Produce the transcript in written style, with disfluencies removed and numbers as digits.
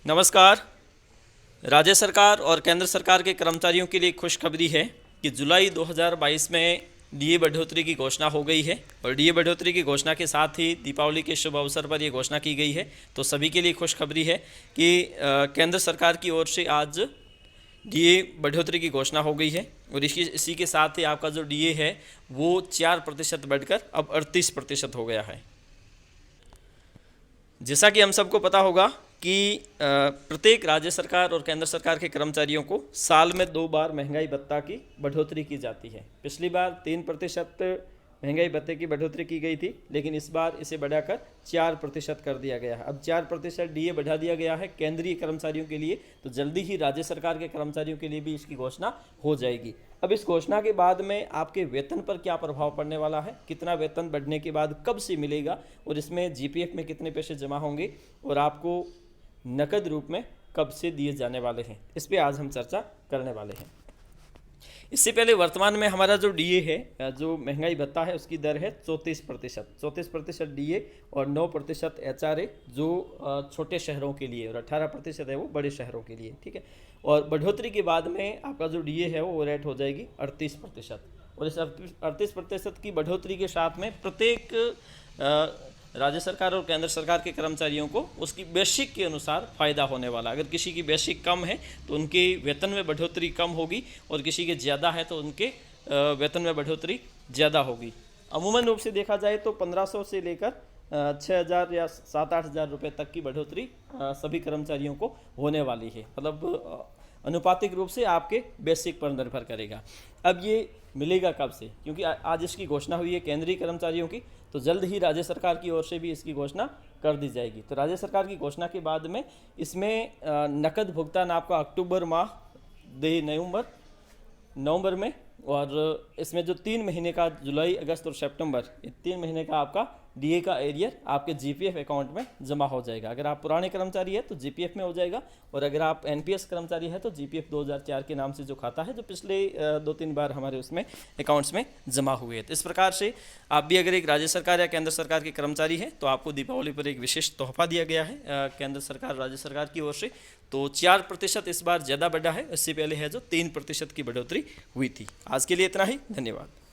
नमस्कार। राज्य सरकार और केंद्र सरकार के कर्मचारियों के लिए खुशखबरी है कि जुलाई 2022 में डीए बढ़ोतरी की घोषणा हो गई है और डीए बढ़ोतरी की घोषणा के साथ ही दीपावली के शुभ अवसर पर ये घोषणा की गई है। तो सभी के लिए खुशखबरी है कि केंद्र सरकार की ओर से आज डीए बढ़ोतरी की घोषणा हो गई है और इसी के साथ ही आपका जो डीए है वो 4% बढ़कर अब 38% हो गया है। जैसा कि हम सबको पता होगा कि प्रत्येक राज्य सरकार और केंद्र सरकार के कर्मचारियों को साल में 2 बार महंगाई भत्ता की बढ़ोतरी की जाती है। पिछली बार 3% महंगाई भत्ते की बढ़ोतरी की गई थी, लेकिन इस बार इसे बढ़ाकर 4% कर दिया गया है। अब 4% डीए बढ़ा दिया गया है केंद्रीय कर्मचारियों के लिए, तो जल्दी ही राज्य सरकार के कर्मचारियों के लिए भी इसकी घोषणा हो जाएगी। अब इस घोषणा के बाद में आपके वेतन पर क्या प्रभाव पड़ने वाला है, कितना वेतन बढ़ने के बाद कब से मिलेगा और इसमें जीपीएफ में कितने पैसे जमा होंगे और आपको नकद रूप में कब से दिए जाने वाले हैं, इस पर आज हम चर्चा करने वाले हैं। इससे पहले वर्तमान में हमारा जो डीए है, जो महंगाई भत्ता है, उसकी दर है 34% डीए और 9% एचआरए जो छोटे शहरों के लिए, और 18% है वो बड़े शहरों के लिए। ठीक है। और बढ़ोतरी के बाद में आपका जो डीए है वो रेट हो जाएगी 38%। और इस 38% की बढ़ोतरी के साथ में प्रत्येक राज्य सरकार और केंद्र सरकार के कर्मचारियों को उसकी बेसिक के अनुसार फ़ायदा होने वाला। अगर किसी की बेसिक कम है तो उनके वेतन में बढ़ोतरी कम होगी और किसी के ज़्यादा है तो उनके वेतन में बढ़ोतरी ज़्यादा होगी। अमूमन रूप से देखा जाए तो 1500 से लेकर 6000 या 7-8 हज़ार रुपये तक की बढ़ोतरी सभी कर्मचारियों को होने वाली है। मतलब अनुपातिक रूप से आपके बेसिक पर निर्भर करेगा। अब ये मिलेगा कब से, क्योंकि आज इसकी घोषणा हुई है केंद्रीय कर्मचारियों की, तो जल्द ही राज्य सरकार की ओर से भी इसकी घोषणा कर दी जाएगी। तो राज्य सरकार की घोषणा के बाद में इसमें नकद भुगतान आपका अक्टूबर माह नवंबर में, और इसमें जो 3 महीने का जुलाई, अगस्त और सितंबर, ये 3 महीने का आपका डीए का एरियर आपके जीपीएफ अकाउंट में जमा हो जाएगा। अगर आप पुराने कर्मचारी है तो जीपीएफ में हो जाएगा, और अगर आप एनपीएस कर्मचारी है तो जीपीएफ 2004 के नाम से जो खाता है, जो पिछले 2-3 बार हमारे उसमें अकाउंट्स में जमा हुए हैं। तो इस प्रकार से आप भी अगर एक राज्य सरकार या केंद्र सरकार के कर्मचारी है तो आपको दीपावली पर एक विशेष तोहफा दिया गया है केंद्र सरकार राज्य सरकार की ओर से। तो 4% इस बार ज़्यादा बढ़ा है, इससे पहले है जो 3% की बढ़ोतरी हुई थी। आज के लिए इतना ही, धन्यवाद।